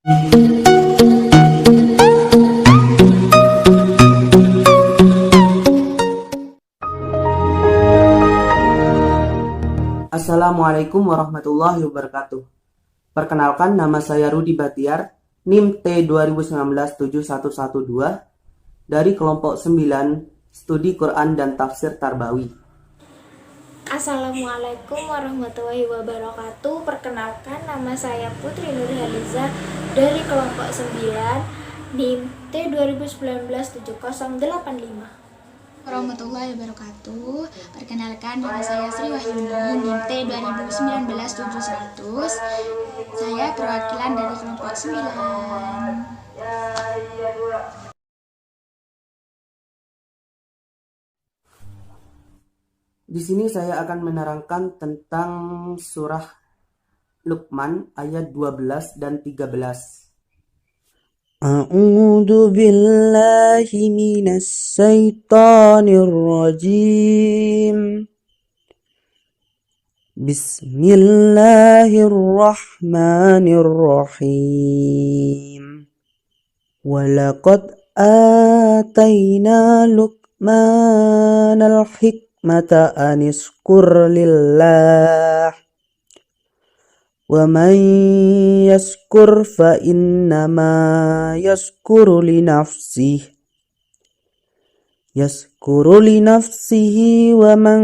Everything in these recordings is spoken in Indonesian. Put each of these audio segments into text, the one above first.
Assalamualaikum warahmatullahi wabarakatuh. Perkenalkan, nama saya Rudi Batiar, NIM T20197112 dari kelompok 9 Studi Quran dan Tafsir Tarbawi. Assalamualaikum warahmatullahi wabarakatuh. Perkenalkan, nama saya Putri Nurhaliza dari kelompok 9 NIM T20197085. Warahmatullahi wabarakatuh. Perkenalkan, nama saya Sri Wahyuni, NIM T2019 Saya perwakilan dari kelompok 9. Di sini saya akan menerangkan tentang surah Luqman ayat 12 dan 13. A'udzu billahi minas syaitonir rajim. Bismillahirrahmanirrahim. Walaqad atayna Luqmanal hikmata anishkur lillah. Wa man yashkur fa innama yashkuru li nafsihi wa man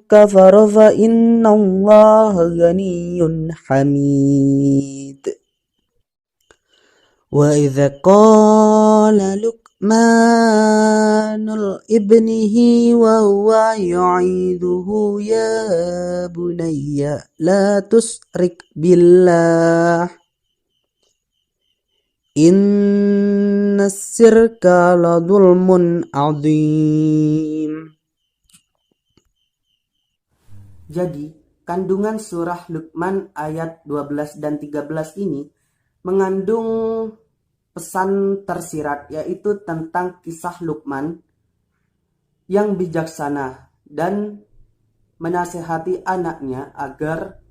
kafara fa innallaha ghaniyyun hamid. Wa idza qala Luqmanul ibnihi wa huwa yu'iduhu ya bunayya la tusrik billah inna syirka la dhulmun adzim. Jadi, kandungan surah Luqman ayat 12 dan 13 ini mengandung pesan tersirat, yaitu tentang kisah Luqman yang bijaksana dan menasihati anaknya agar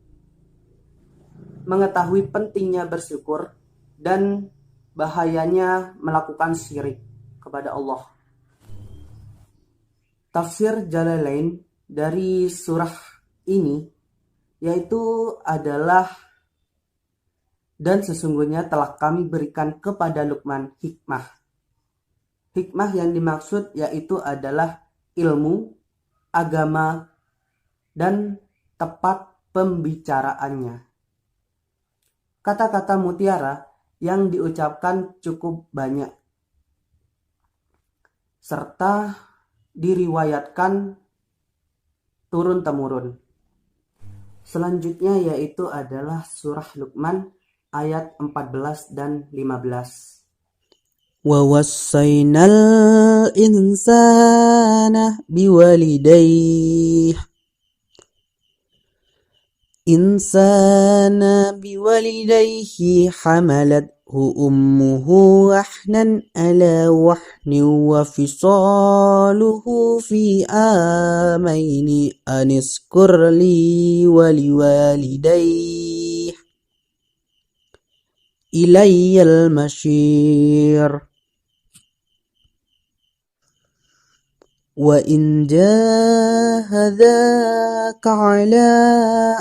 mengetahui pentingnya bersyukur dan bahayanya melakukan syirik kepada Allah. Tafsir Jalalain dari surah ini yaitu adalah, dan sesungguhnya telah kami berikan kepada Luqman hikmah. Hikmah yang dimaksud yaitu adalah ilmu, agama, dan tepat pembicaraannya. Kata-kata mutiara yang diucapkan cukup banyak, serta diriwayatkan turun-temurun. Selanjutnya yaitu adalah surah Luqman ayat 14 dan 15. Wa wassaynal insana biwalidayhi hamalathu ummuhu wahnan ala wahnin wa fisaluhu fi amaini anishkur li wa liwalidayhi ilayyal masyir. Wa in jahadaka ala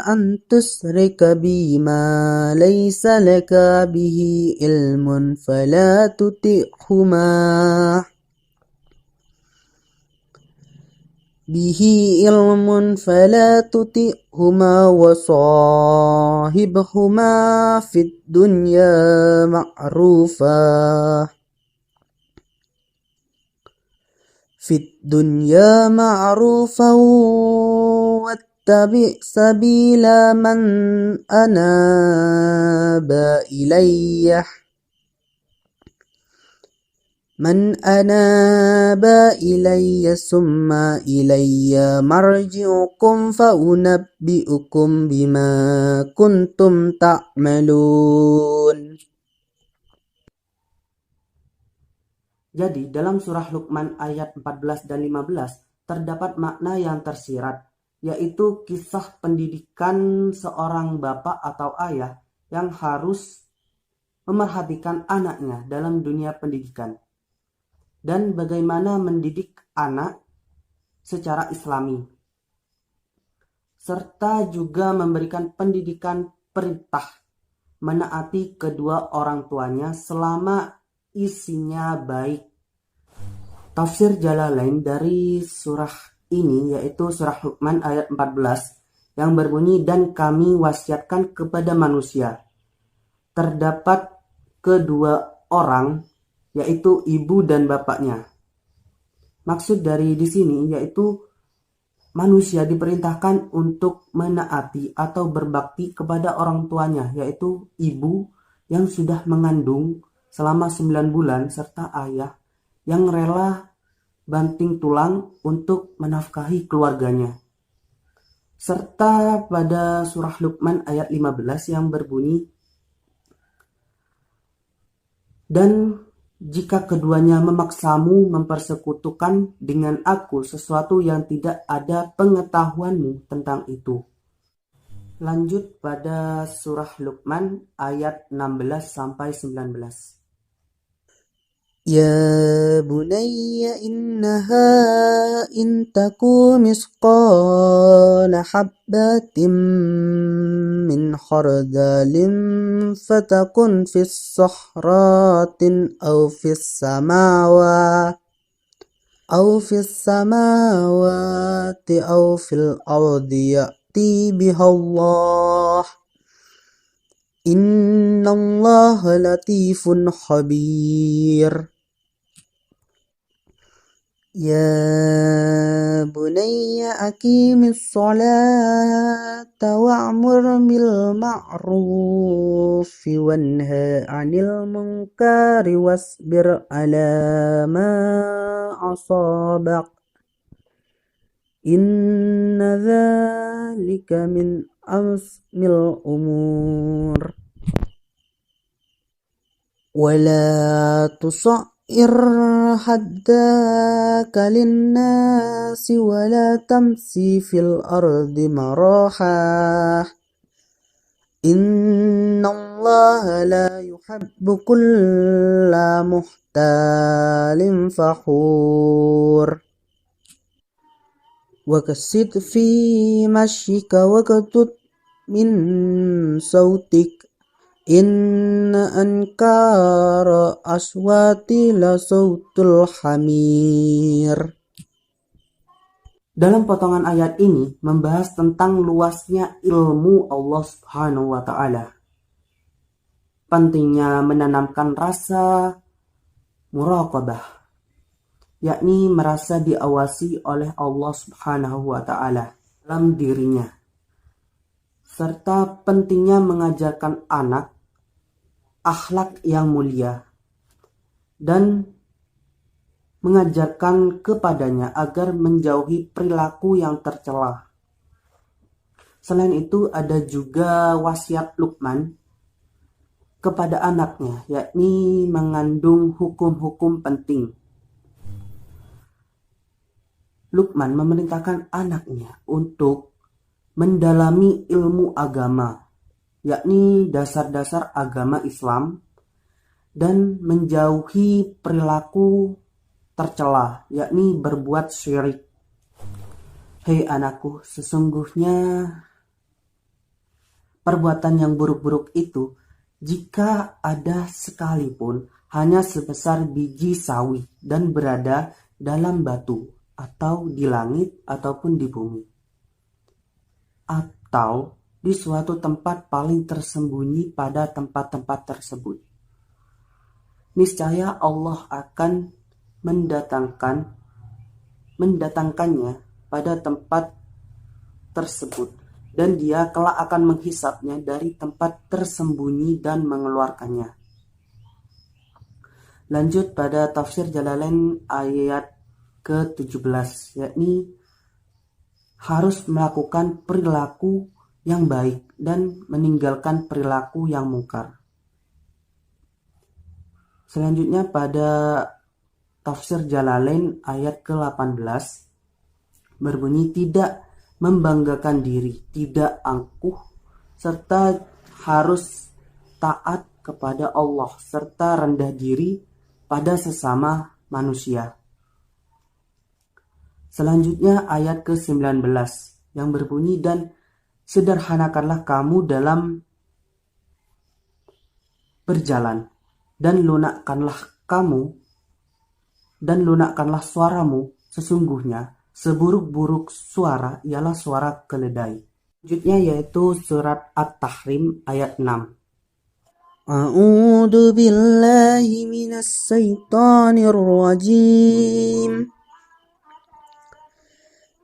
an tusrika bima laysa laka bihi ilmun fala tuti'huma wa sahibhuma fid dunya ma'rufa wattabi' sabila man anaba ilayya summa ilayya marji'ukum fa unabbi'ukum bima kuntum ta'malun. Jadi dalam surah Luqman ayat 14 dan 15 terdapat makna yang tersirat, yaitu kisah pendidikan seorang bapak atau ayah yang harus memerhatikan anaknya dalam dunia pendidikan dan bagaimana mendidik anak secara islami, serta juga memberikan pendidikan perintah menaati kedua orang tuanya selama isinya baik. Tafsir Jalalain dari surah ini yaitu surah Luqman ayat 14 yang berbunyi, dan kami wasiatkan kepada manusia terdapat kedua orang yaitu ibu dan bapaknya. Maksud dari di sini yaitu manusia diperintahkan untuk menaati atau berbakti kepada orang tuanya, yaitu ibu yang sudah mengandung selama 9 bulan serta ayah yang rela banting tulang untuk menafkahi keluarganya. Serta pada surah Luqman ayat 15 yang berbunyi, dan jika keduanya memaksamu mempersekutukan dengan aku sesuatu yang tidak ada pengetahuanmu tentang itu. Lanjut pada surah Luqman ayat 16 sampai 19. يا بني إنها إن تكو مثقال حبة من خردل فتكن في الصحراء أو في السماوات أو في الأرض يأتي بها الله إن الله لطيف خبير. يا بني أقيم الصلاة وأمر بالمعروف وانهى عن المنكر واصبر على ما أصابك إن ذلك من أزم الأمور. ولا تصعر خدك للناس ولا تمشي في الأرض مرحا إن الله لا يحب كل مختال فخور. وقصد في مشيك واغضض من صوتك إن أنكر أصوات لصوت الحمير. Dalam potongan ayat ini membahas tentang luasnya ilmu Allah Subhanahu wa Ta'ala. Pentingnya menanamkan rasa muraqabah, yakni merasa diawasi oleh Allah Subhanahu wa Ta'ala dalam dirinya, serta pentingnya mengajarkan anak akhlak yang mulia dan mengajarkan kepadanya agar menjauhi perilaku yang tercela. Selain itu ada juga wasiat Luqman kepada anaknya, yakni mengandung hukum-hukum penting. Luqman memerintahkan anaknya untuk mendalami ilmu agama, yakni dasar-dasar agama Islam, dan menjauhi perilaku tercela, yakni berbuat syirik. Hei anakku, sesungguhnya perbuatan yang buruk-buruk itu, jika ada sekalipun, hanya sebesar biji sawi dan berada dalam batu, atau di langit ataupun di bumi, atau di suatu tempat paling tersembunyi pada tempat-tempat tersebut. Niscaya Allah akan mendatangkannya pada tempat tersebut, dan Dia kelak akan menghisapnya dari tempat tersembunyi dan mengeluarkannya. Lanjut pada tafsir Jalalain ayat ke-17, yakni harus melakukan perilaku yang baik dan meninggalkan perilaku yang mungkar. Selanjutnya pada tafsir Jalalain ayat ke-18 berbunyi, tidak membanggakan diri, tidak angkuh, serta harus taat kepada Allah serta rendah diri pada sesama manusia. Selanjutnya ayat ke-19 yang berbunyi, dan sederhanakanlah kamu dalam berjalan dan lunakkanlah suaramu, sesungguhnya seburuk-buruk suara ialah suara keledai. Selanjutnya yaitu surat At-Tahrim ayat 6. A'udzu billahi minas syaitonir rajim.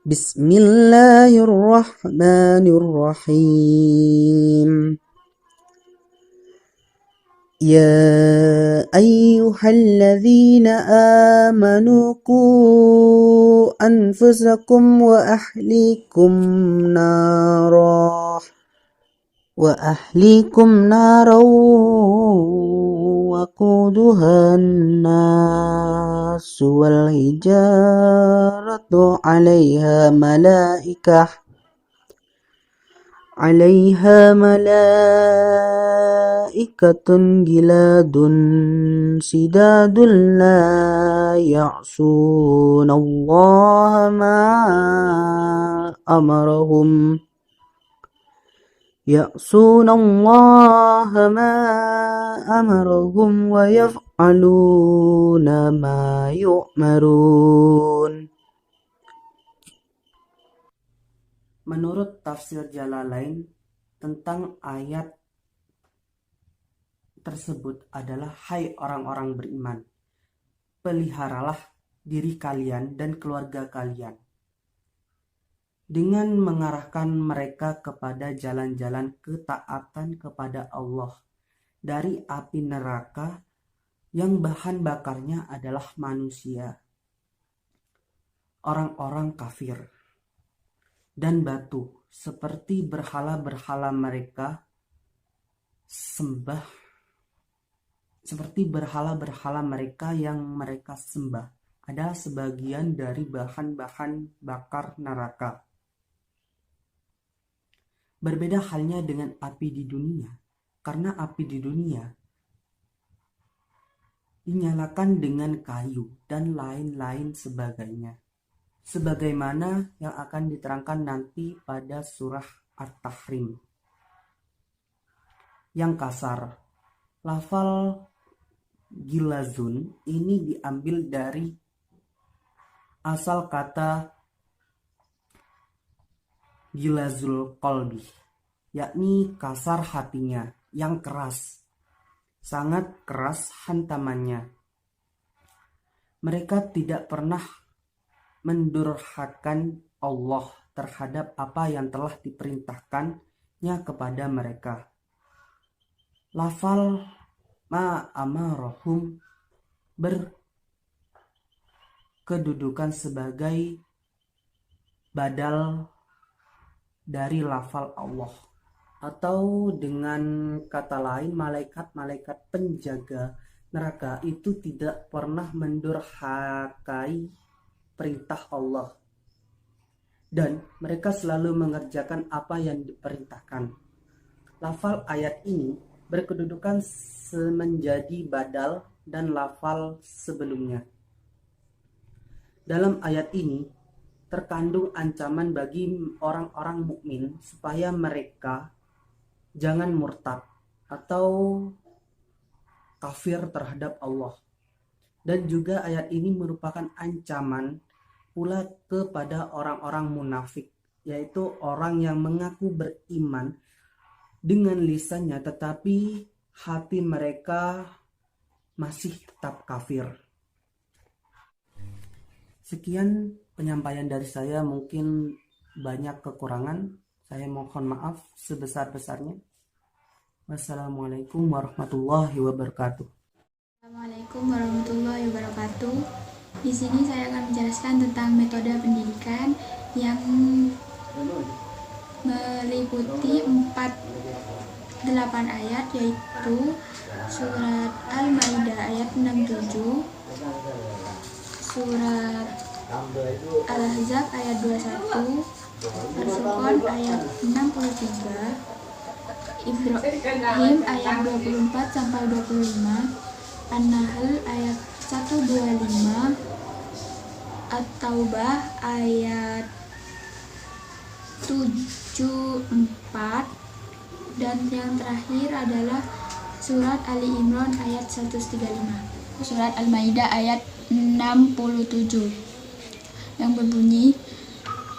Bismillahirrahmanirrahim. يا أيها الذين آمنوا قوا أنفسكم وأهليكم نارا وقودها الناس والحجارة عليها ملائكة غلاظ شداد لا يعصون الله ما أمرهم ويفعلون ما يؤمرون. Menurut tafsir Jalalain tentang ayat tersebut adalah, hai orang-orang beriman, peliharalah diri kalian dan keluarga kalian dengan mengarahkan mereka kepada jalan-jalan ketaatan kepada Allah dari api neraka yang bahan bakarnya adalah manusia, orang-orang kafir, dan batu, seperti berhala-berhala mereka yang mereka sembah adalah sebagian dari bahan-bahan bakar neraka. Berbeda halnya dengan api di dunia, karena api di dunia dinyalakan dengan kayu dan lain-lain sebagainya, sebagaimana yang akan diterangkan nanti pada surah At-Tahrim. Yang kasar, lafal gilazun ini diambil dari asal kata gilazul qalbi, yakni kasar hatinya, yang keras, sangat keras hantamannya. Mereka tidak pernah mendurhakan Allah terhadap apa yang telah diperintahkannya kepada mereka. Lafal ma'amarahum berkedudukan sebagai badal dari lafal Allah, atau dengan kata lain, malaikat-malaikat penjaga neraka itu tidak pernah mendurhakai perintah Allah, dan mereka selalu mengerjakan apa yang diperintahkan. Lafal ayat ini berkedudukan menjadi badal dan lafal sebelumnya. Dalam ayat ini terkandung ancaman bagi orang-orang mukmin supaya mereka jangan murtad atau kafir terhadap Allah. Dan juga ayat ini merupakan ancaman pula kepada orang-orang munafik, yaitu orang yang mengaku beriman dengan lisannya tetapi hati mereka masih tetap kafir. Sekian penyampaian dari saya, mungkin banyak kekurangan, saya mohon maaf sebesar-besarnya. Wassalamualaikum warahmatullahi wabarakatuh. Assalamualaikum warahmatullahi wabarakatuh. Di sini saya akan menjelaskan tentang metode pendidikan yang meliputi 8 ayat, yaitu surat Al-Maidah ayat 67, surat Al-Ahzab ayat 21, Al-Furqan ayat 63, Ibrahim ayat 24 sampai 25, An-Nahl ayat 125, At-Taubah ayat 74, dan yang terakhir adalah surat Ali Imran ayat 135. Surat Al-Maidah ayat 67 yang berbunyi,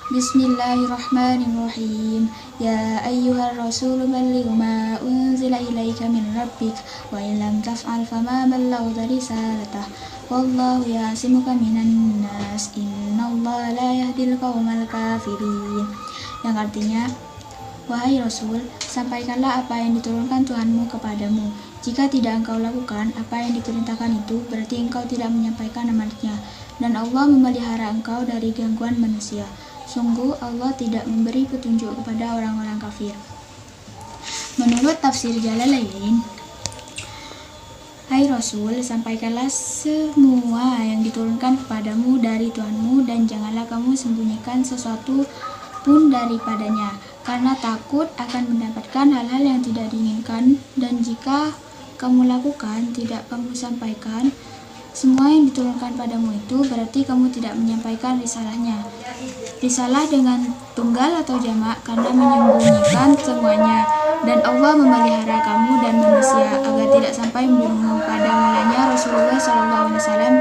Bismillahirrahmanirrahim. Ya ayyuhar rasul balligh ma unzila ilaika min rabbik wa in lam taf'al fama ballaghta risalatah wallahu ya'simuka minan nas innallaha la yahdil qaumal kafirin. Yang artinya, wahai Rasul, sampaikanlah apa yang diturunkan Tuhanmu kepadamu. Jika tidak engkau lakukan apa yang diperintahkan itu, berarti engkau tidak menyampaikan amanatnya, dan Allah memelihara engkau dari gangguan manusia. Sungguh Allah tidak memberi petunjuk kepada orang-orang kafir. Menurut tafsir Jalalain, hai Rasul, sampaikanlah semua yang diturunkan kepadamu dari Tuhanmu, dan janganlah kamu sembunyikan sesuatu pun daripadanya, karena takut akan mendapatkan hal-hal yang tidak diinginkan, dan jika kamu lakukan, tidak kamu sampaikan semua yang diturunkan padamu itu, berarti kamu tidak menyampaikan risalahnya. Risalah dengan tunggal atau jamak karena menyembunyikan semuanya, dan Allah memelihara kamu dan manusia agar tidak sampai membunuhmu. Pada mulanya Rasulullah SAW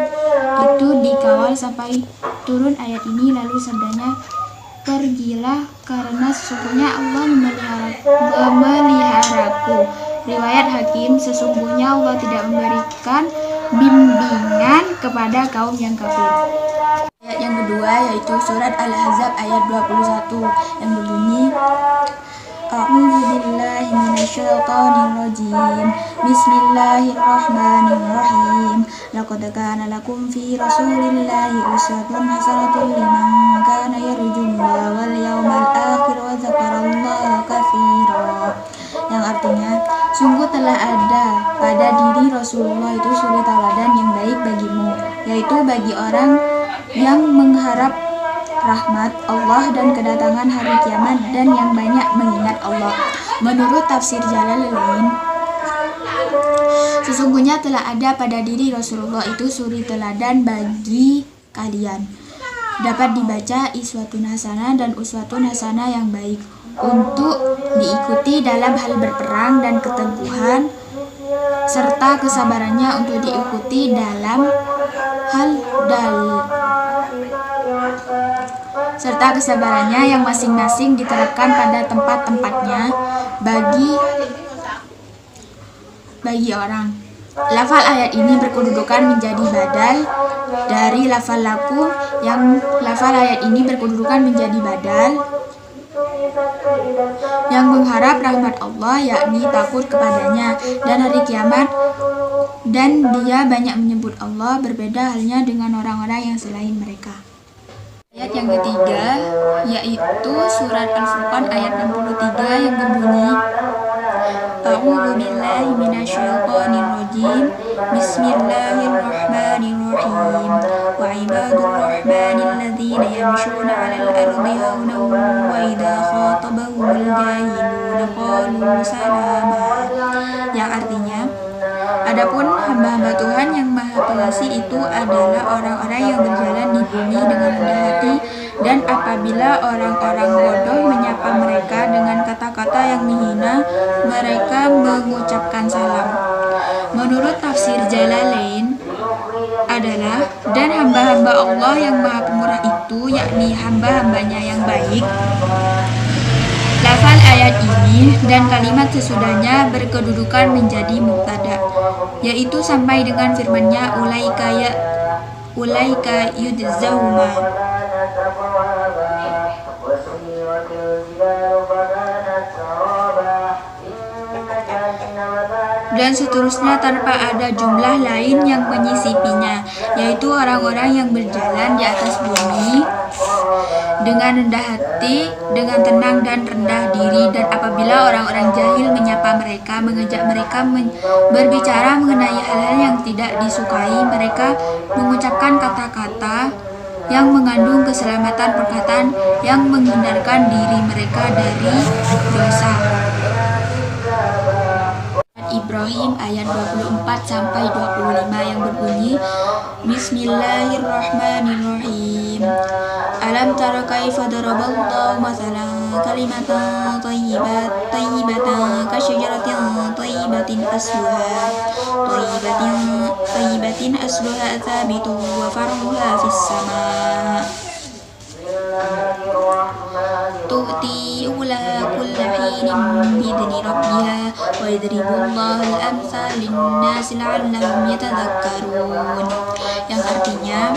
itu dikawal sampai turun ayat ini, lalu sabdanya, pergilah karena sesungguhnya Allah memeliharaku. Riwayat Hakim, sesungguhnya Allah tidak memberikan bimbingan kepada kaum yang kafir. Ayat yang kedua yaitu surat Al-Ahzab ayat 21 yang berbunyi, A'udzu billahi minasyaitonir rajim. Bismillahirrahmanirrahim. Laqad kana lakum fi Rasulillahi uswatun hasanatun liman kana yarjullaha wal yawmal akhir wa dzakarallaha katsiran. Yang artinya, sungguh telah ada pada diri Rasulullah itu suri tauladan yang baik bagimu, yaitu bagi orang yang mengharap rahmat Allah dan kedatangan hari kiamat, dan yang banyak mengingat Allah. Menurut tafsir Jalalain, sesungguhnya telah ada pada diri Rasulullah itu suri teladan bagi kalian. Dapat dibaca iswatun hasanah dan uswatun hasanah yang baik, untuk diikuti dalam hal berperang dan keteguhan, serta kesabarannya untuk diikuti dalam hal serta kesabarannya yang masing-masing diterapkan pada tempat-tempatnya bagi orang. Lafal ayat ini berkedudukan menjadi badal dari lafal laku, yang lafal ayat ini berkedudukan menjadi badal yang mengharap rahmat Allah, yakni takut kepadanya dan hari kiamat, dan dia banyak menyebut Allah, berbeda halnya dengan orang-orang yang selain mereka. Ayat yang ketiga yaitu surat Al-Furqan ayat 63 yang berbunyi, A'udzu billahi minasyaitonir rajim. Bismillahirrahmanirrahim. Wa ibadur rahmanil ladzina yamshuna 'alal ardi haunan wa idza khatabahumul jahiluna qalu salama. Yang artinya, adapun hamba-hamba Tuhan yang Maha Pengasih itu adalah orang-orang yang berjalan di bumi dengan rendah hati, dan apabila orang-orang bodoh menyapa mereka dengan kata-kata yang menghina, mereka mengucapkan salam. Menurut tafsir Jalalain adalah, dan hamba-hamba Allah yang Maha Pemurah itu, yakni hamba-hambanya yang baik. Lafal ayat ini dan kalimat sesudahnya berkedudukan menjadi mubtada, yaitu sampai dengan firman-Nya, ulaika yujzauna. Dan seterusnya tanpa ada jumlah lain yang menyisipinya, yaitu orang-orang yang berjalan di atas bumi dengan rendah hati, dengan tenang dan rendah diri. Dan apabila orang-orang jahil menyapa mereka, mengajak mereka berbicara mengenai hal-hal yang tidak disukai, mereka mengucapkan kata-kata yang mengandung keselamatan perkataan yang menghindarkan diri mereka dari dosa. Ibrahim ayat 24 sampai 25 yang berbunyi Bismillahirrahmanirrahim. Alam tara kaifa daraballahu mathalan kalimatan thayyibatan kasyajaratin thayyibatin asluha thabitu wa far'uha fis sama' tu'ti ukulaha kulla hinin bi'idzni rabbiha wa yadribullahu al-amsal lin-nasi la'allahum yatadhakkarun, yang artinya,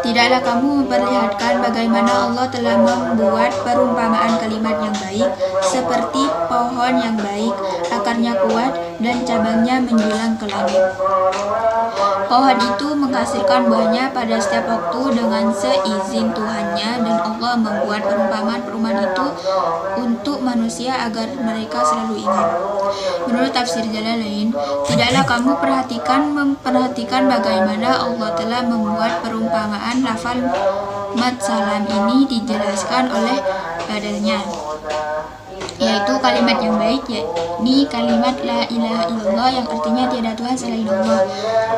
tidaklah kamu memperlihatkan bagaimana Allah telah membuat perumpamaan kalimat yang baik seperti pohon yang baik, akarnya kuat dan cabangnya menjulang ke langit. Pohon itu menghasilkan buahnya pada setiap waktu dengan seizin Tuhannya, dan Allah membuat perumpamaan-perumpamaan itu untuk manusia agar mereka selalu ingat. Menurut tafsir Jalalain, tidaklah kamu memperhatikan bagaimana Allah telah membuat perumpamaan lafal mat salam ini dijelaskan oleh padanya, yaitu kalimat yang baik, yakni kalimat la ilaha illallah yang artinya tiada Tuhan selain Allah.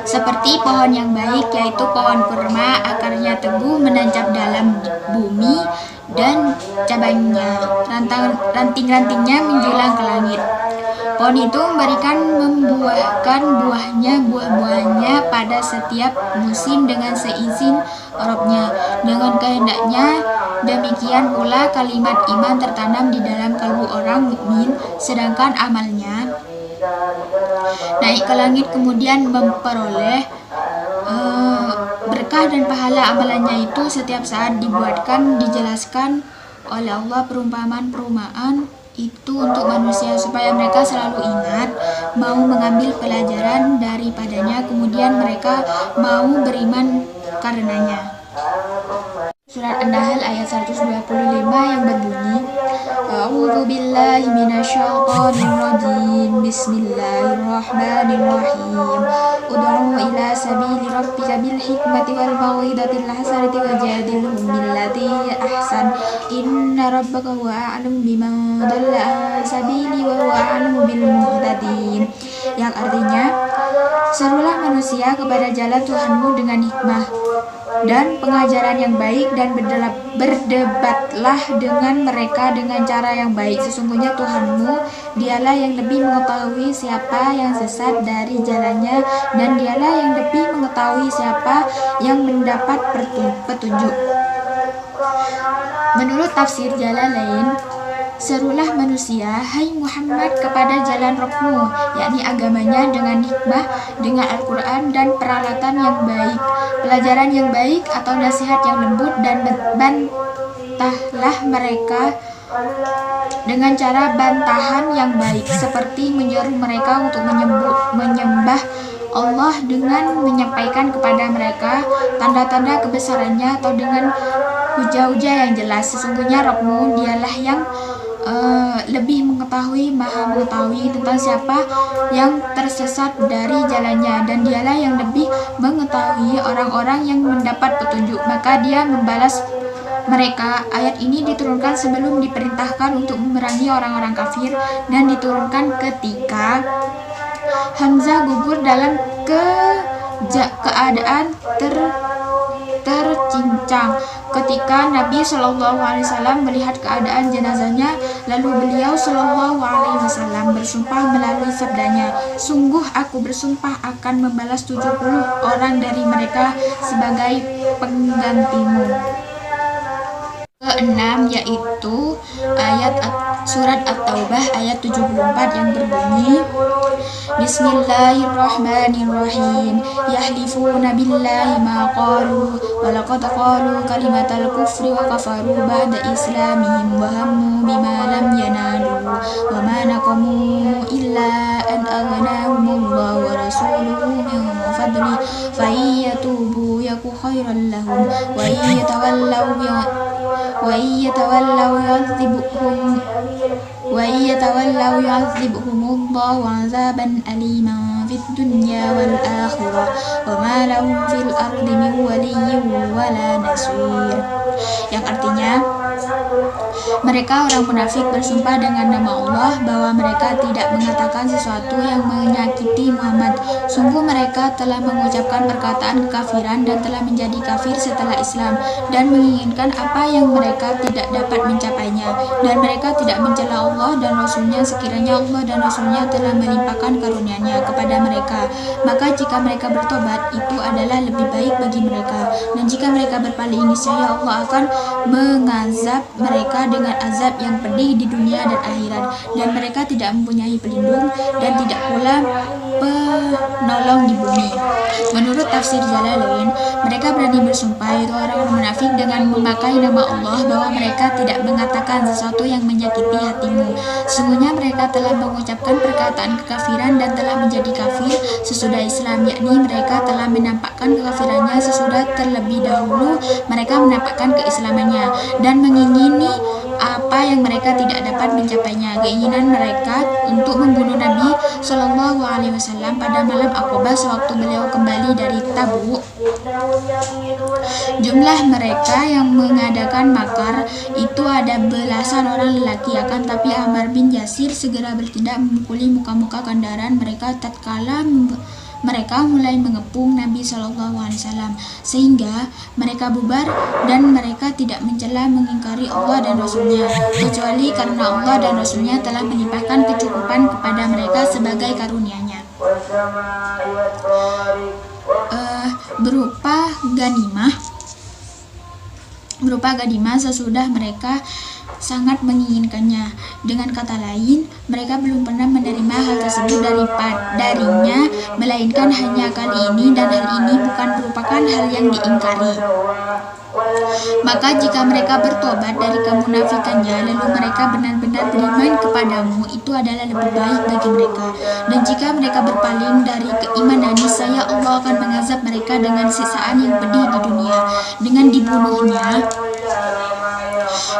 Seperti pohon yang baik, yaitu pohon kurma, akarnya teguh menancap dalam bumi dan cabangnya, ranting-rantingnya menjulang ke langit. Pohon itu membuahkan buah-buahnya pada setiap musim dengan seizin Rabb-nya, dengan kehendaknya. Demikian pula kalimat iman tertanam di dalam kalbu orang mukmin, sedangkan amalnya naik ke langit kemudian memperoleh berkah dan pahala amalannya itu setiap saat dijelaskan oleh Allah perumpamaan itu untuk manusia supaya mereka selalu ingat, mau mengambil pelajaran daripadanya, kemudian mereka mau beriman karenanya. Surat An-Nahl ayat 125 yang berbunyi A'udzu billahi minasyaitonir rajim. Bismillahirrahmanirrahim. Ud'u ila sabili rabbika bil hikmati wal mau'izatil hasanati wajadilhum billati ahsan. Inna rabbaka huwa a'lamu biman dhalla an sabili wa huwa a'lamu bil muhtadin. Yang artinya, serulah manusia kepada jalan Tuhanmu dengan hikmah dan pengajaran yang baik, dan berdebatlah dengan mereka dengan cara yang baik. Sesungguhnya Tuhanmu, dialah yang lebih mengetahui siapa yang sesat dari jalannya, dan dialah yang lebih mengetahui siapa yang mendapat petunjuk. Menurut tafsir Jalalain, serulah manusia, hai Muhammad, kepada jalan Rabb-Mu, yakni agamanya dengan hikmah, dengan Al-Quran dan peralatan yang baik, pelajaran yang baik atau nasihat yang lembut, dan bantahlah mereka dengan cara bantahan yang baik, seperti menyuruh mereka untuk menyembah Allah dengan menyampaikan kepada mereka tanda-tanda kebesarannya atau dengan hujah-hujah yang jelas. Sesungguhnya Rabb-Mu, dialah yang lebih maha mengetahui tentang siapa yang tersesat dari jalannya, dan dialah yang lebih mengetahui orang-orang yang mendapat petunjuk, maka dia membalas mereka. Ayat ini diturunkan sebelum diperintahkan untuk memerangi orang-orang kafir, dan diturunkan ketika Hamzah gugur dalam keadaan tercincang ketika Nabi SAW melihat keadaan jenazahnya, lalu beliau SAW bersumpah melalui sabdanya, sungguh aku bersumpah akan membalas 70 orang dari mereka sebagai penggantimu. Keenam, yaitu ayat surat At-Taubah ayat 74 yang berbunyi Bismillahirrahmanirrahim. Yahlifuna billahi ma qalu wa laqad qalu kalimatal kufri wa kafaru ba'da islamihim wa hammu bima lam yanalu wa ma naqamu illa an aghnahumullahu wa rasuluhu min fadli fa yatubu yaku khairan lahum wa yatawallaw yu'adzibhumullahu 'adzaban aliman fid dunya wal akhirah wa ma lahum fil ardi min waliyyin wala nasir. Yang artinya, Mereka orang munafik bersumpah dengan nama Allah bahwa mereka tidak mengatakan sesuatu yang menyakiti Muhammad. Sungguh mereka telah mengucapkan perkataan kekafiran dan telah menjadi kafir setelah Islam dan menginginkan apa yang mereka tidak dapat mencapainya. Dan mereka tidak mencela Allah dan Rasulnya sekiranya Allah dan Rasulnya telah melimpahkan karunia-Nya kepada mereka. Maka jika mereka bertobat, itu adalah lebih baik bagi mereka. Dan jika mereka berpaling, niscaya Allah akan mengazab mereka dengan azab yang pedih di dunia dan akhirat. Dan mereka tidak mempunyai pelindung dan tidak pula penolong di bumi. Menurut tafsir Jalalain, mereka berani bersumpah, yaitu orang munafik, dengan memakai nama Allah bahwa mereka tidak mengatakan sesuatu yang menyakiti hatimu. Sesungguhnya mereka telah mengucapkan perkataan kekafiran dan telah menjadi kafir sesudah Islam, yakni mereka telah menampakkan kekafirannya sesudah terlebih dahulu mereka menampakkan keislamannya dan mengingini apa yang mereka tidak dapat mencapainya. Keinginan mereka untuk membunuh Nabi Shallallahu Alaihi Wasallam pada malam Aqabah sewaktu beliau kembali dari Tabuk. Jumlah mereka yang mengadakan makar itu ada belasan orang lelaki, akan tapi Ammar bin Yasir segera bertindak memukuli muka-muka kendaraan mereka tatkala mereka mulai mengepung Nabi Shallallahu Alaihi Wasallam, sehingga mereka bubar dan mereka tidak mencela mengingkari Allah dan Rasulnya, kecuali karena Allah dan Rasulnya telah melimpahkan kecukupan kepada mereka sebagai karunia-Nya berupa ganimah sesudah mereka sangat menginginkannya. Dengan kata lain, mereka belum pernah menerima hal tersebut darinya, melainkan hanya kali ini, dan hal ini bukan merupakan hal yang diingkari. Maka jika mereka bertobat dari kemunafikannya, lalu mereka benar-benar beriman kepadamu, itu adalah lebih baik bagi mereka. Dan jika mereka berpaling dari keimanan, niscaya Allah akan mengazab mereka dengan siksaan yang pedih di dunia, dengan dibunuhnya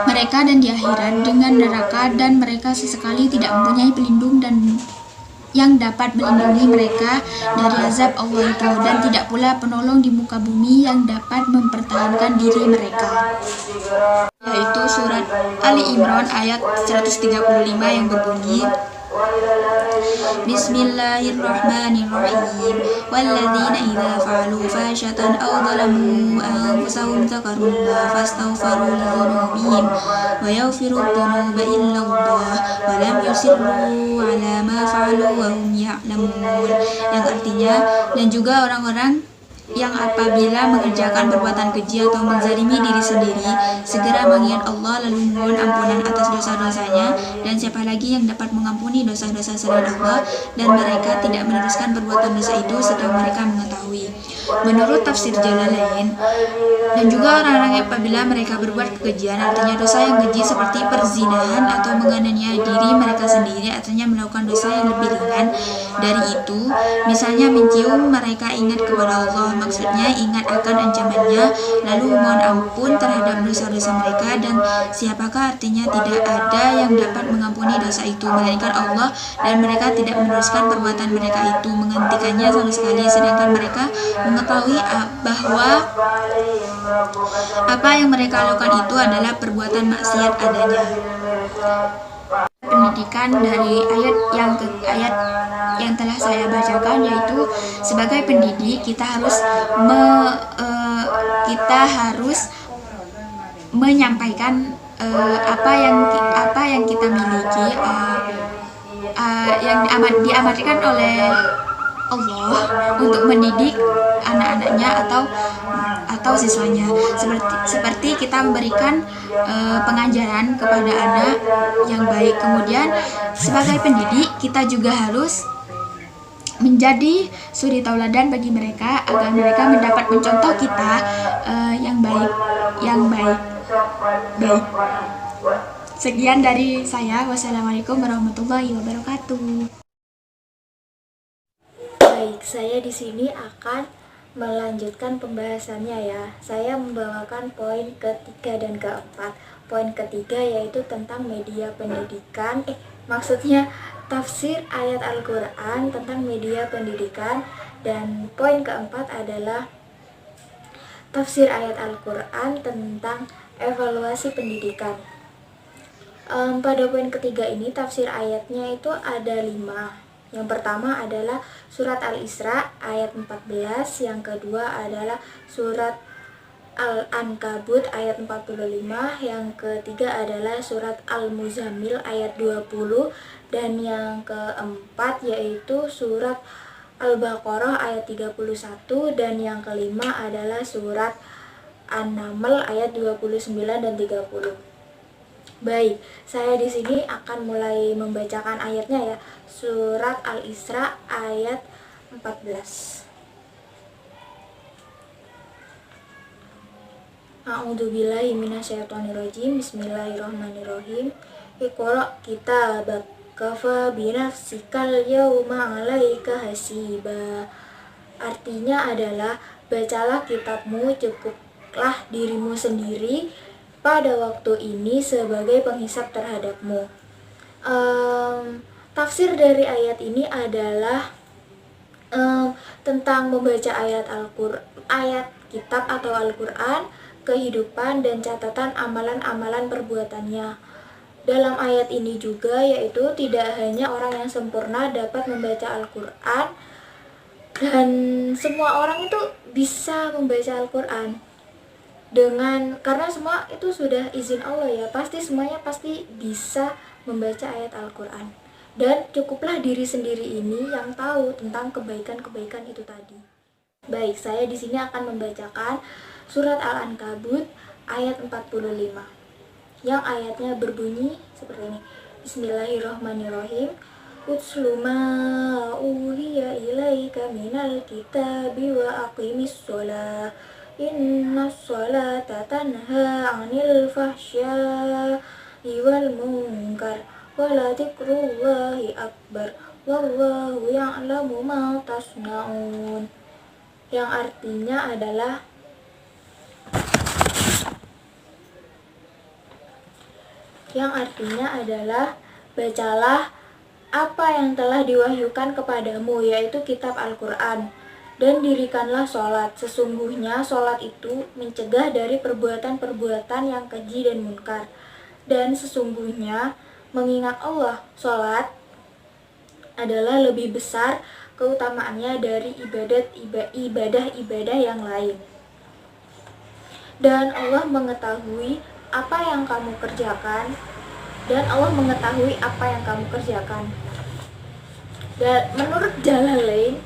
mereka dan di akhirat dengan neraka, dan mereka sesekali tidak mempunyai pelindung dan yang dapat melindungi mereka dari azab Allah itu, dan tidak pula penolong di muka bumi yang dapat mempertahankan diri mereka. Yaitu surat Ali Imran ayat 135 yang berbunyi, Bismillahirrahmanirrahim. Walladzina idza fa'alu fahsyatan aw zalamu anfusahum dzakarullaha fastaghfiru lidzunubihim wa yaghfiru dzunuba illa Allah wa lam yusirru 'ala ma fa'alu wa hum ya'lamun. Yang artinya, dan juga orang-orang yang apabila mengerjakan perbuatan keji atau menzalimi diri sendiri, segera mengingat Allah lalu mohon ampunan atas dosa-dosanya, dan siapa lagi yang dapat mengampuni dosa-dosa selain Allah, dan mereka tidak meneruskan perbuatan dosa itu sedang mereka mengetahui. Menurut tafsir Jalalain, dan juga orang-orang yang apabila mereka berbuat kekejian, artinya dosa yang keji seperti perzinahan atau menganiaya diri mereka sendiri, artinya melakukan dosa yang lebih ringan dari itu, misalnya mencium, mereka ingat kepada Allah, maksudnya ingat akan ancamannya, lalu mohon ampun terhadap dosa-dosa mereka, dan siapakah artinya tidak ada yang dapat mengampuni dosa itu melainkan Allah, dan mereka tidak meneruskan perbuatan mereka itu, menghentikannya sama sekali, sedangkan mereka mengetahui bahwa apa yang mereka lakukan itu adalah perbuatan maksiat adanya. Pendidikan dari ayat yang telah saya bacakan, yaitu sebagai pendidik kita harus menyampaikan apa yang kita miliki, yang diamanatkan oleh Allah untuk mendidik anak-anaknya atau siswanya, seperti kita memberikan pengajaran kepada anak yang baik. Kemudian sebagai pendidik kita juga harus menjadi suri tauladan bagi mereka agar mereka mendapat mencontoh kita yang baik. Sekian dari saya. Wassalamualaikum warahmatullahi wabarakatuh. Baik, saya di sini akan melanjutkan pembahasannya ya. Saya membawakan poin ketiga dan keempat. Poin ketiga yaitu tentang media pendidikan, maksudnya tafsir ayat Al-Quran tentang media pendidikan, dan poin keempat adalah tafsir ayat Al-Quran tentang evaluasi pendidikan. Pada poin ketiga ini tafsir ayatnya itu ada 5. Yang pertama adalah surat Al-Isra ayat 14, yang kedua adalah surat Al-Ankabut ayat 45, yang ketiga adalah surat Al-Muzammil ayat 20, dan yang keempat yaitu surat Al-Baqarah ayat 31, dan yang kelima adalah surat An-Naml ayat 29 dan 30. Baik, saya di sini akan mulai membacakan ayatnya ya. Surat Al-Isra ayat 14. A'udzubillahi minasyaitonirrajim. Bismillahirrahmanirrahim. Iqra kitabak kafa binafsikal yauma 'alaika hasiba. Artinya adalah bacalah kitabmu, cukuplah dirimu sendiri pada waktu ini sebagai penghisap terhadapmu. Tafsir dari ayat ini adalah tentang membaca ayat kitab atau Al-Quran, kehidupan dan catatan amalan-amalan perbuatannya. Dalam ayat ini juga yaitu tidak hanya orang yang sempurna dapat membaca Al-Quran, dan semua orang itu bisa membaca Al-Quran karena semua itu sudah izin Allah ya, semuanya pasti bisa membaca ayat Al-Quran, dan cukuplah diri sendiri ini yang tahu tentang kebaikan-kebaikan itu tadi. Baik, saya di sini akan membacakan surat Al-Ankabut ayat 45 yang ayatnya berbunyi seperti ini. Bismillahirrahmanirrahim. Utslu ma uhiya ilaika minal kitabi wa aqimis sholah. Inna sholata tanha 'anil fahsya'i wal munkar wa la dzikrullahi akbar wallahu ya'lamu ma tasna'un. Yang artinya adalah bacalah apa yang telah diwahyukan kepadamu, yaitu kitab Al-Quran, dan dirikanlah sholat. Sesungguhnya sholat itu mencegah dari perbuatan-perbuatan yang keji dan munkar. Dan sesungguhnya mengingat Allah, sholat adalah lebih besar keutamaannya dari ibadah-ibadah yang lain. Dan Allah mengetahui apa yang kamu kerjakan, Dan menurut Jalalain,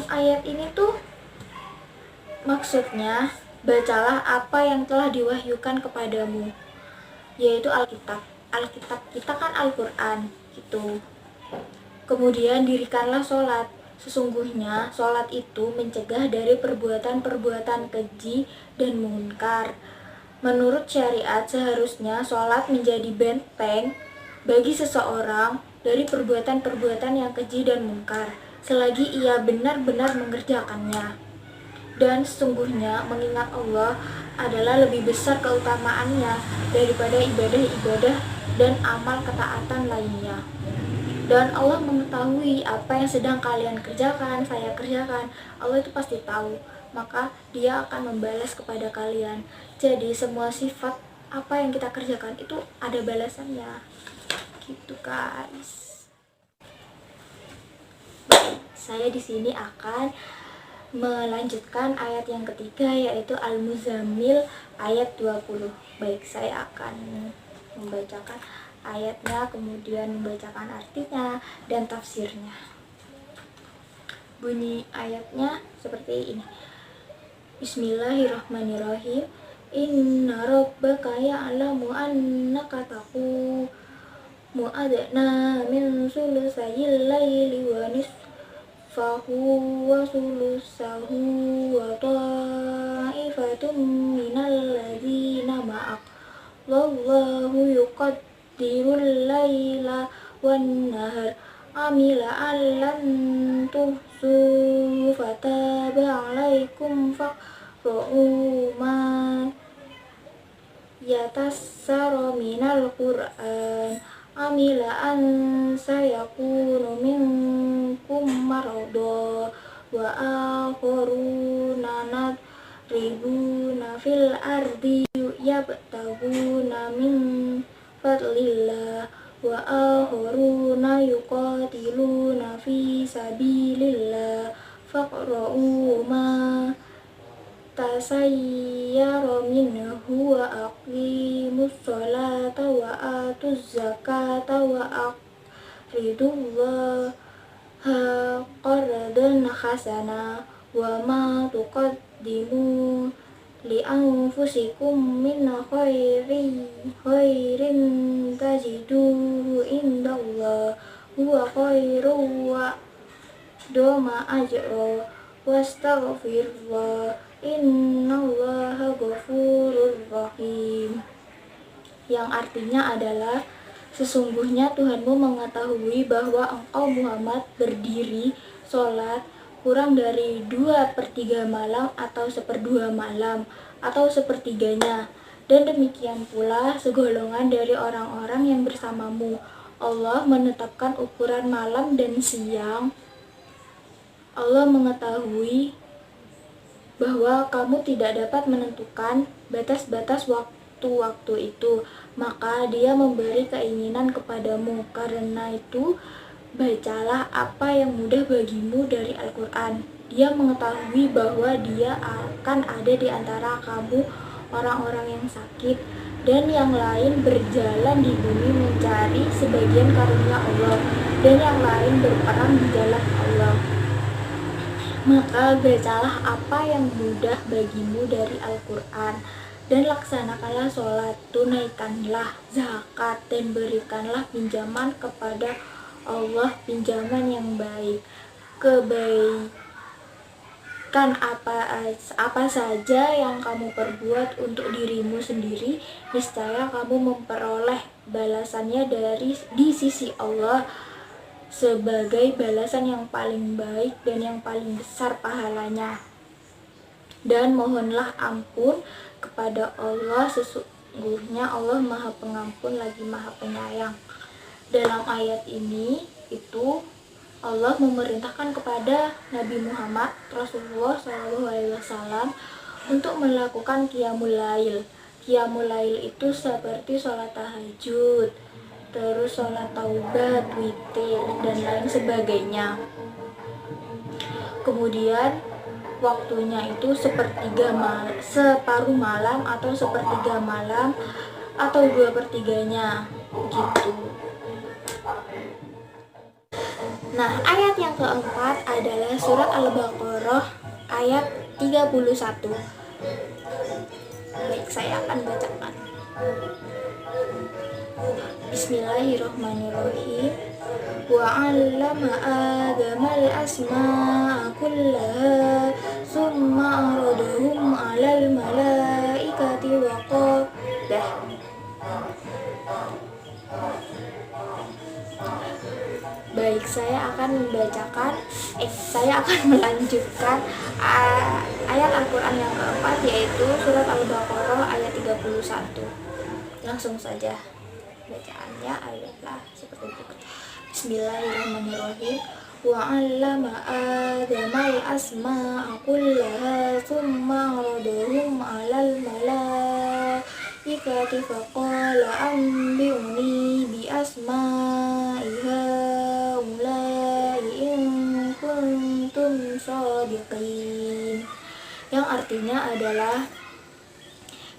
ayat ini tuh maksudnya bacalah apa yang telah diwahyukan kepadamu, yaitu Alkitab. Alkitab kita kan Al-Quran gitu. Kemudian dirikanlah sholat. Sesungguhnya sholat itu mencegah dari perbuatan-perbuatan keji dan munkar. Menurut syariat, seharusnya sholat menjadi benteng bagi seseorang dari perbuatan-perbuatan yang keji dan munkar, selagi ia benar-benar mengerjakannya. Dan sesungguhnya mengingat Allah adalah lebih besar keutamaannya daripada ibadah-ibadah dan amal ketaatan lainnya. Dan Allah mengetahui apa yang sedang kalian kerjakan, saya kerjakan. Allah itu pasti tahu, maka Dia akan membalas kepada kalian. Jadi semua sifat apa yang kita kerjakan itu ada balasannya. Gitu guys. Baik, saya di sini akan melanjutkan ayat yang ketiga, yaitu Al-Muzammil ayat 20. Baik, saya akan membacakan ayatnya, kemudian membacakan artinya dan tafsirnya. Bunyi ayatnya seperti ini. Bismillahirrahmanirrahim. Inna rabbaka ya'lamu annaka taqumu adna min sulusayil laili wa nisfahu wa sulusahu wa ta'ifatum minal ladzina ma'ak wallahu yuqaddirul laila wan nahar amila allan tuhsu fataba alaikum faqra'u ma yatassara minal qur'an amila an sayakunu minkum marada wa akharuna nadribuna fil ardi yabtaguna min fadlillah wa akharuna yuqatiluna fi sabilillah faqra'u ma tasayyara minhu wa aqimus sholata wa atuz zakata wa aqridullaha qardan hasana wa ma tuqaddimu li anfusikum min khairin tajiduhu indallah huwa khairu wa doma ajra wastaghfirullah innallaha ghafurur rahim, yang artinya adalah sesungguhnya Tuhanmu mengetahui bahwa engkau Muhammad berdiri sholat kurang dari 2/3 malam atau 1/2 malam atau sepertiganya, dan demikian pula segolongan dari orang-orang yang bersamamu. Allah menetapkan ukuran malam dan siang. Allah mengetahui bahwa kamu tidak dapat menentukan batas-batas waktu-waktu itu, maka Dia memberi keinginan kepadamu. Karena itu, bacalah apa yang mudah bagimu dari Al-Quran. Dia mengetahui bahwa Dia akan ada di antara kamu orang-orang yang sakit, dan yang lain berjalan di bumi mencari sebagian karunia Allah, dan yang lain berperang di jalan Allah. Maka bacalah apa yang mudah bagimu dari Al-Quran, dan laksanakanlah sholat, tunaikanlah zakat, dan berikanlah pinjaman kepada Allah, pinjaman yang baik. Kebaikan apa saja yang kamu perbuat untuk dirimu sendiri, niscaya kamu memperoleh balasannya di sisi Allah sebagai balasan yang paling baik dan yang paling besar pahalanya. Dan mohonlah ampun kepada Allah, sesungguhnya Allah Maha Pengampun lagi Maha Penyayang. Dalam ayat ini itu Allah memerintahkan kepada Nabi Muhammad Rasulullah SAW untuk melakukan qiyamul lail. Qiyamul lail itu seperti sholat tahajud, terus sholat taubat, witir, dan lain sebagainya. Kemudian waktunya itu separuh malam atau 1/3 malam atau 2/3-nya gitu. Nah, ayat yang keempat adalah surat Al-Baqarah ayat 31. Baik, saya akan bacakan. Bismillahirrahmanirrahim. Wa 'allama Adamal asma'a kullaha summa 'aradahum 'alal malaikati wa qala. Baik, saya akan melanjutkan ayat Al-Quran yang keempat, yaitu surat Al-Baqarah ayat 31. Langsung saja bacaannya adalah seperti berikut. Bismillahirrahmanirrahim. Wa 'allama Adamal asma'a kullaha tsumma 'aradahum 'alal malaikati faqala anbi'uni bi asma'i haula'i in kuntum shadiqin, yang artinya adalah,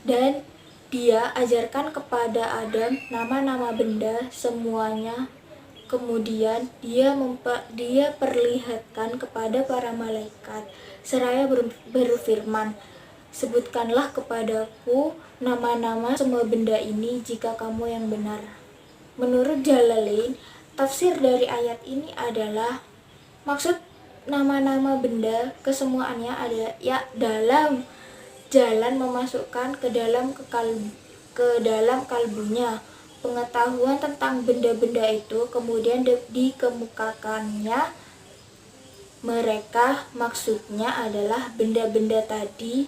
dan Dia ajarkan kepada Adam nama-nama benda semuanya. Kemudian dia perlihatkan kepada para malaikat seraya berfirman, sebutkanlah kepadaku nama-nama semua benda ini jika kamu yang benar. Menurut Jalalain, tafsir dari ayat ini adalah maksud nama-nama benda kesemuanya adalah ya dalam jalan memasukkan ke dalam kalbunya pengetahuan tentang benda-benda itu, kemudian dikemukakannya mereka. Maksudnya adalah benda-benda tadi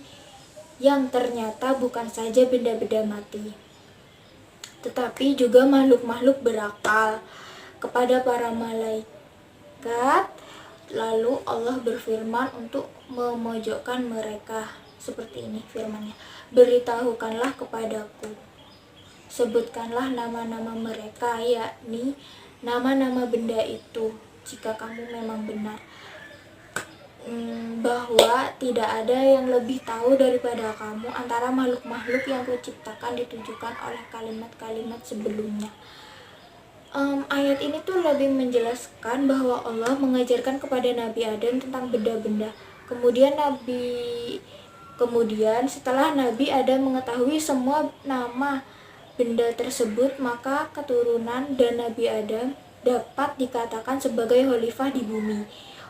yang ternyata bukan saja benda-benda mati, tetapi juga makhluk-makhluk berakal kepada para malaikat. Lalu Allah berfirman untuk memojokkan mereka. Seperti ini firman-Nya. Beritahukanlah kepadaku, sebutkanlah nama-nama mereka, yakni nama-nama benda itu, jika kamu memang benar bahwa tidak ada yang lebih tahu daripada kamu antara makhluk-makhluk yang kuciptakan ditujukan oleh kalimat-kalimat sebelumnya. Ayat ini tuh lebih menjelaskan bahwa Allah mengajarkan kepada Nabi Adam tentang benda-benda. Kemudian setelah Nabi Adam mengetahui semua nama benda tersebut, maka keturunan dan Nabi Adam dapat dikatakan sebagai khalifah di bumi.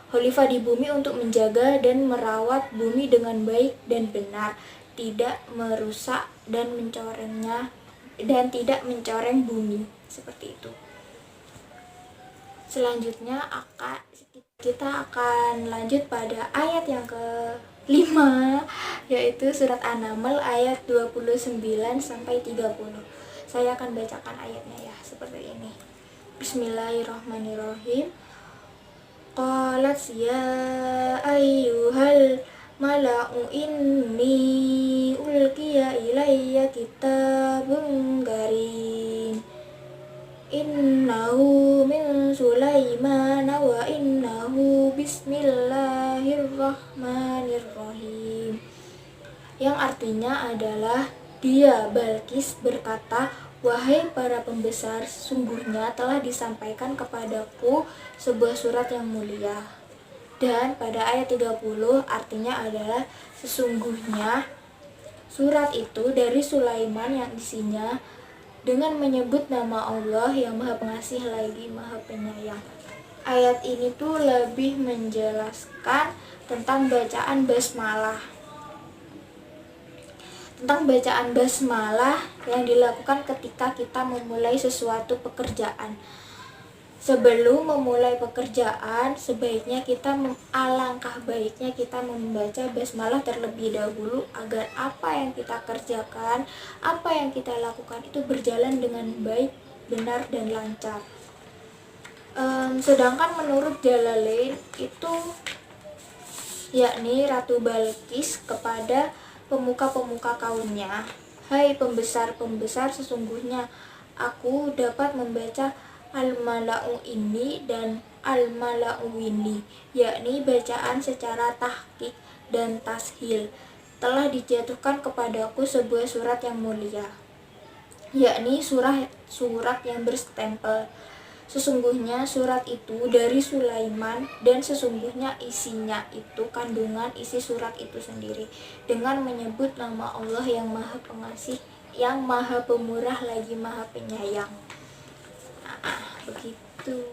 Khalifah di bumi untuk menjaga dan merawat bumi dengan baik dan benar, tidak merusak dan mencorengnya, dan tidak mencoreng bumi. Seperti itu. Selanjutnya kita akan lanjut pada ayat yang ke-5, yaitu surat An-Naml ayat 29 sampai 30. Saya akan bacakan ayatnya ya, seperti ini. Bismillahirrahmanirrahim. Qalat ya ayyuhal mala'u inni ulqiya ilayya kitabun karim. Innahu min Sulaiman wa innahu bismillahirrahmanirrahim. Yang artinya adalah, dia Balkis berkata, wahai para pembesar, sesungguhnya telah disampaikan kepadaku sebuah surat yang mulia. Dan pada ayat 30 artinya adalah, sesungguhnya surat itu dari Sulaiman yang isinya dengan menyebut nama Allah yang Maha Pengasih lagi Maha Penyayang. Ayat ini tuh lebih menjelaskan tentang bacaan basmalah. Tentang bacaan basmalah yang dilakukan ketika kita memulai sesuatu pekerjaan. Sebelum memulai pekerjaan, sebaiknya alangkah baiknya kita membaca basmalah terlebih dahulu agar apa yang kita kerjakan, apa yang kita lakukan itu berjalan dengan baik, benar, dan lancar. Sedangkan menurut Jalalain itu, yakni Ratu Balkis kepada pemuka-pemuka kaumnya, hai pembesar-pembesar, sesungguhnya aku dapat membaca al-mala'u ini dan al-mala'u ini, yakni bacaan secara tahqiq dan tashil. Telah dijatuhkan kepadaku sebuah surat yang mulia, yakni surat yang berstempel. Sesungguhnya surat itu dari Sulaiman, dan sesungguhnya isinya itu kandungan isi surat itu sendiri, dengan menyebut nama Allah yang Maha Pengasih, yang Maha Pemurah lagi Maha Penyayang. Begitu.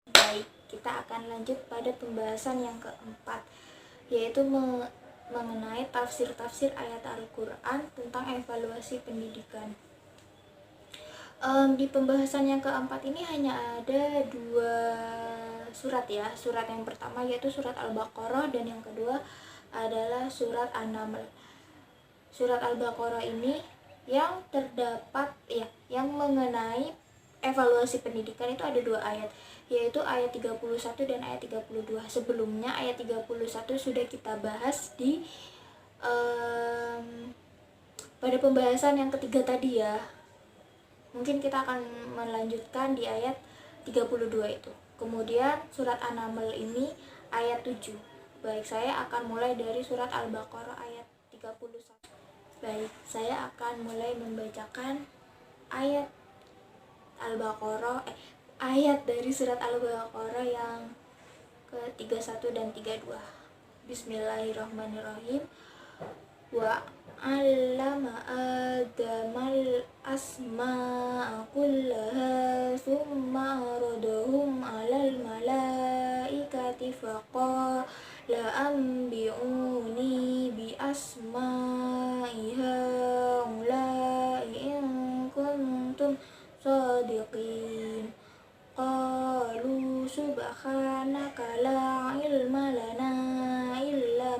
Baik, kita akan lanjut pada pembahasan yang keempat, yaitu mengenai tafsir-tafsir ayat Al-Quran tentang evaluasi pendidikan. Di pembahasan yang keempat ini hanya ada 2 surat ya. Surat yang pertama yaitu surat Al-Baqarah, dan yang kedua adalah surat An-Naml. Surat Al-Baqarah ini yang terdapat yang mengenai evaluasi pendidikan itu ada 2 ayat, yaitu ayat 31 dan ayat 32. Sebelumnya ayat 31 sudah kita bahas di pada pembahasan yang ketiga tadi ya. Mungkin kita akan melanjutkan di ayat 32 itu. Kemudian surat An-Naml ini ayat 7. Baik, saya akan mulai dari surat Al-Baqarah ayat 31. Baik, saya akan mulai membacakan ayat ayat dari surat Al-Baqarah yang ke-31 dan 32. Bismillahirrahmanirrahim. Wa 'allama Adamal asma'a kullaha tsumma 'aradahum 'alal malaikati faqala anbi'uni bi asma'i haula'i in kuntum shadiqin. Qalu subhanaka la ilma lana illa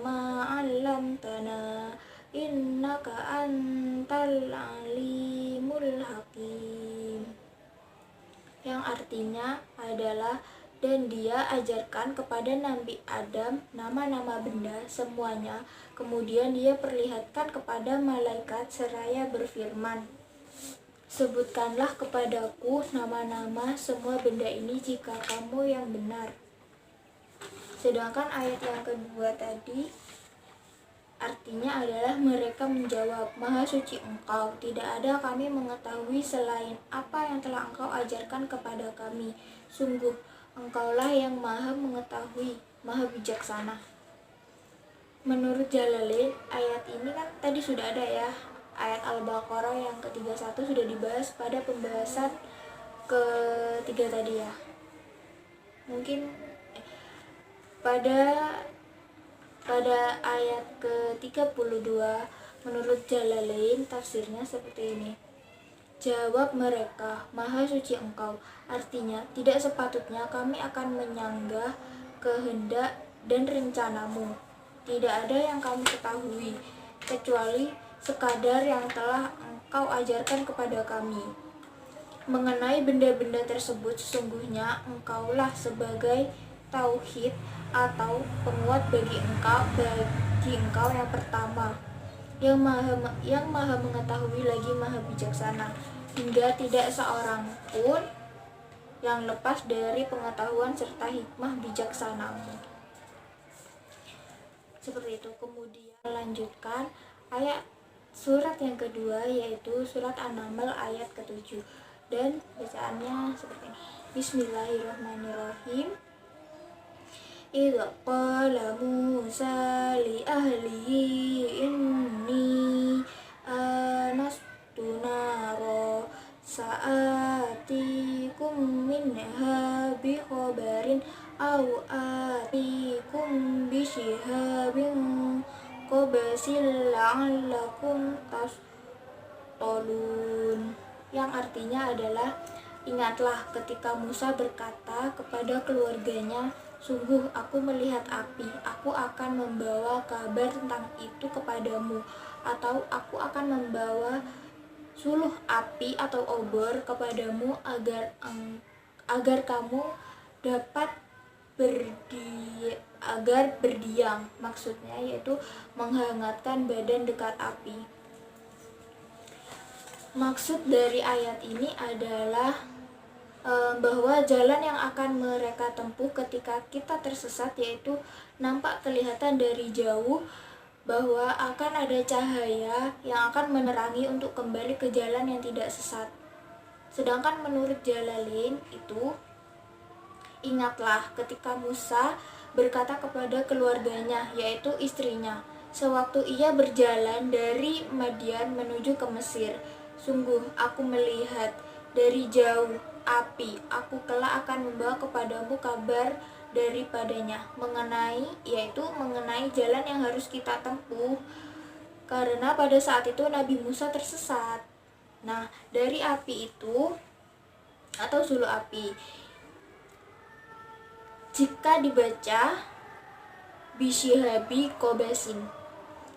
ma 'allamtana innaka antal alimul hakim. Yang artinya adalah, dan dia ajarkan kepada Nabi Adam nama-nama benda semuanya. Kemudian dia perlihatkan kepada malaikat seraya berfirman, sebutkanlah kepadaku nama-nama semua benda ini jika kamu yang benar. Sedangkan ayat yang kedua tadi artinya adalah mereka menjawab, Maha suci Engkau, tidak ada kami mengetahui selain apa yang telah Engkau ajarkan kepada kami. Sungguh Engkaulah yang Maha mengetahui, Maha bijaksana. Menurut Jalalain, ayat ini kan tadi sudah ada ya. Ayat Al-Baqarah yang ke-31 sudah dibahas pada pembahasan ketiga tadi ya. Mungkin pada ayat ke-32 menurut Jalalain tafsirnya seperti ini. Jawab mereka, Maha suci Engkau. Artinya, tidak sepatutnya kami akan menyanggah kehendak dan rencanamu. Tidak ada yang kami ketahui, kecuali sekadar yang telah Engkau ajarkan kepada kami. Mengenai benda-benda tersebut, sesungguhnya Engkaulah sebagai tauhid atau penguat bagi engkau yang pertama, yang maha mengetahui lagi maha bijaksana, hingga tidak seorang pun yang lepas dari pengetahuan serta hikmah bijaksanamu. Seperti itu. Kemudian lanjutkan ayat surat yang kedua, yaitu surat An-Naml ayat ke-7, dan bacaannya seperti ini. Bismillahirrahmanirrahim. Idza qala Musa li ahlihi inni anastu nara sa'atikum minha bi khabarin aw atikum bi shihabin qabasil la'allakum tastalun, yang artinya adalah, ingatlah ketika Musa berkata kepada keluarganya, sungguh aku melihat api, aku akan membawa kabar tentang itu kepadamu, atau aku akan membawa suluh api atau obor kepadamu agar kamu dapat berdiam, maksudnya yaitu menghangatkan badan dekat api. Maksud dari ayat ini adalah bahwa jalan yang akan mereka tempuh ketika kita tersesat, yaitu nampak kelihatan dari jauh bahwa akan ada cahaya yang akan menerangi untuk kembali ke jalan yang tidak sesat. Sedangkan menurut Jalalain itu, ingatlah ketika Musa berkata kepada keluarganya, yaitu istrinya, sewaktu ia berjalan dari Madian menuju ke Mesir, sungguh aku melihat dari jauh api, aku kelak akan membawa kepadamu kabar daripadanya mengenai jalan yang harus kita tempuh, karena pada saat itu Nabi Musa tersesat. Nah, dari api itu atau suluh api, jika dibaca bisyihabi kobasin,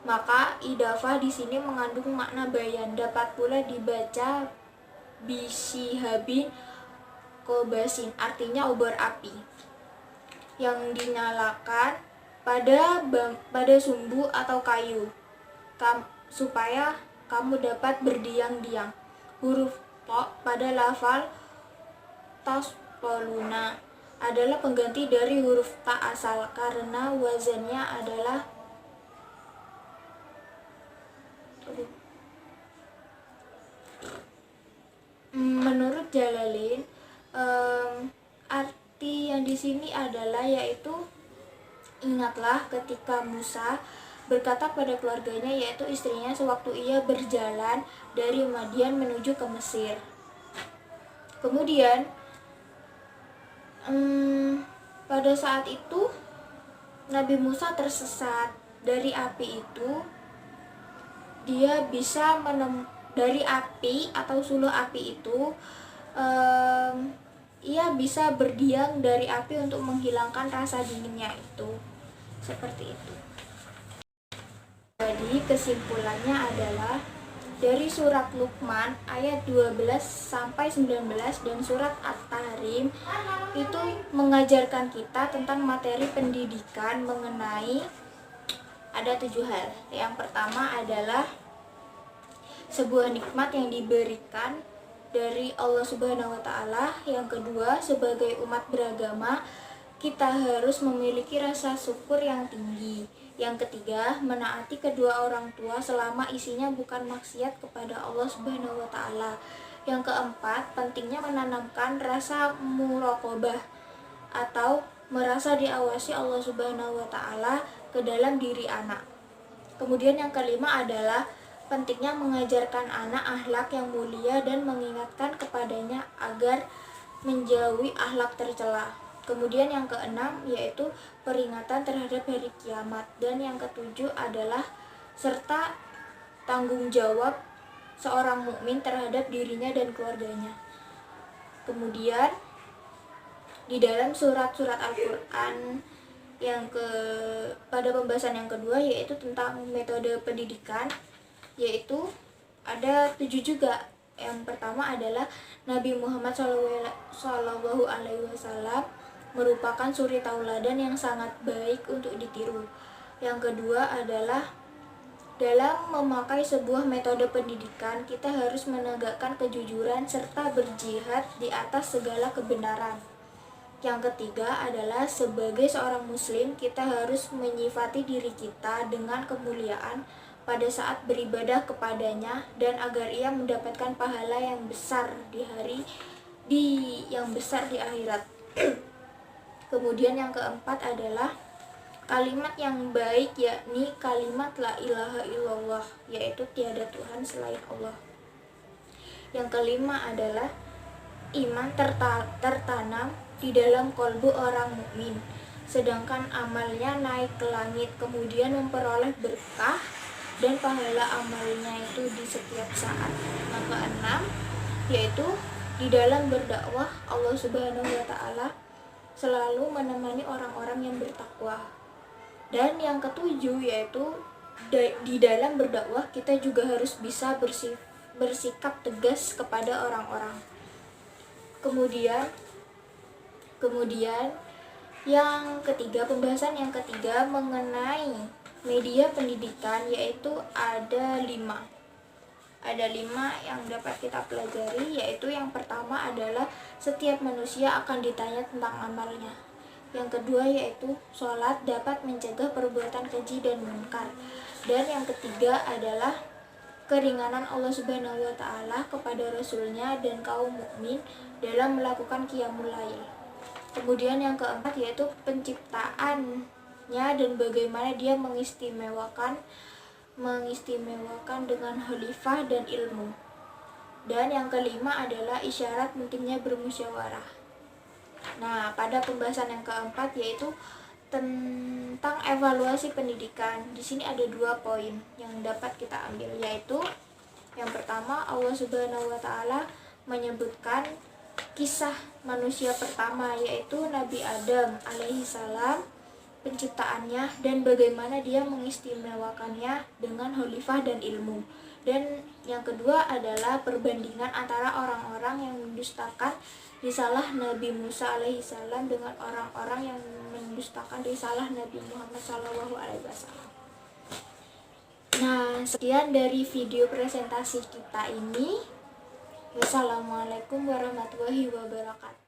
maka idafah di sini mengandung makna bayan. Dapat pula dibaca bisyihabin kobasin, artinya obor api yang dinyalakan pada sumbu atau kayu supaya kamu dapat berdiam-diam. Huruf to pada lafal tasqaluna adalah pengganti dari huruf ta asal karena wazannya adalah menurut Jalalain, arti yang di sini adalah yaitu ingatlah ketika Musa berkata pada keluarganya, yaitu istrinya, sewaktu ia berjalan dari Madian menuju ke Mesir. Kemudian pada saat itu Nabi Musa tersesat dari api itu. Dia bisa dari api atau suluh api itu, ia bisa berdiam dari api untuk menghilangkan rasa dinginnya itu. Seperti itu. Jadi kesimpulannya adalah dari surat Luqman ayat 12 sampai 19 dan surat At-Tahrim itu mengajarkan kita tentang materi pendidikan mengenai ada 7 hal. Yang pertama adalah sebuah nikmat yang diberikan dari Allah Subhanahu wa taala. Yang kedua, sebagai umat beragama kita harus memiliki rasa syukur yang tinggi. Yang ketiga, menaati kedua orang tua selama isinya bukan maksiat kepada Allah Subhanahu wa taala. Yang keempat, pentingnya menanamkan rasa muraqabah atau merasa diawasi Allah Subhanahu wa taala ke dalam diri anak. Kemudian yang kelima adalah pentingnya mengajarkan anak akhlak yang mulia dan mengingatkan kepadanya agar menjauhi akhlak tercela. Kemudian yang keenam yaitu peringatan terhadap hari kiamat, dan yang ketujuh adalah serta tanggung jawab seorang mukmin terhadap dirinya dan keluarganya. Kemudian di dalam surat-surat Al-Qur'an pada pembahasan yang kedua yaitu tentang metode pendidikan, yaitu ada 7 juga. Yang pertama adalah Nabi Muhammad SAW merupakan suri tauladan yang sangat baik untuk ditiru. Yang kedua adalah dalam memakai sebuah metode pendidikan, kita harus menegakkan kejujuran serta berjihad di atas segala kebenaran. Yang ketiga adalah sebagai seorang muslim, kita harus menyifati diri kita dengan kemuliaan pada saat beribadah kepadanya, dan agar ia mendapatkan pahala yang besar di akhirat. Kemudian yang keempat adalah kalimat yang baik, yakni kalimat la ilaha illallah, yaitu tiada Tuhan selain Allah. Yang kelima adalah iman tertanam di dalam kolbu orang mukmin, sedangkan amalnya naik ke langit, kemudian memperoleh berkah dan pahala amalnya itu di setiap saat. Yang keenam yaitu di dalam berdakwah, Allah Subhanahu wa taala selalu menemani orang-orang yang bertakwa. Dan yang ketujuh yaitu di dalam berdakwah kita juga harus bisa bersikap tegas kepada orang-orang. Kemudian yang ketiga, pembahasan yang ketiga mengenai media pendidikan, yaitu ada 5 yang dapat kita pelajari, yaitu yang pertama adalah setiap manusia akan ditanya tentang amalnya. Yang kedua yaitu sholat dapat mencegah perbuatan keji dan munkar. Dan yang ketiga adalah keringanan Allah Subhanahu wa taala kepada Rasulnya dan kaum mukmin dalam melakukan qiyamul lail. Kemudian yang keempat yaitu penciptaannya dan bagaimana dia mengistimewakan dengan khalifah dan ilmu. Dan yang kelima adalah isyarat pentingnya bermusyawarah. Nah, pada pembahasan yang keempat yaitu tentang evaluasi pendidikan. Di sini ada 2 poin yang dapat kita ambil, yaitu yang pertama, Allah Subhanahu wa taala menyebutkan kisah manusia pertama, yaitu Nabi Adam alaihi salam, penciptaannya dan bagaimana dia mengistimewakannya dengan khalifah dan ilmu. Dan yang kedua adalah perbandingan antara orang-orang yang mendustakan risalah Nabi Musa alaihi salam dengan orang-orang yang mendustakan risalah Nabi Muhammad sallallahu alaihi wasallam. Nah, sekian dari video presentasi kita ini. Wassalamualaikum warahmatullahi wabarakatuh.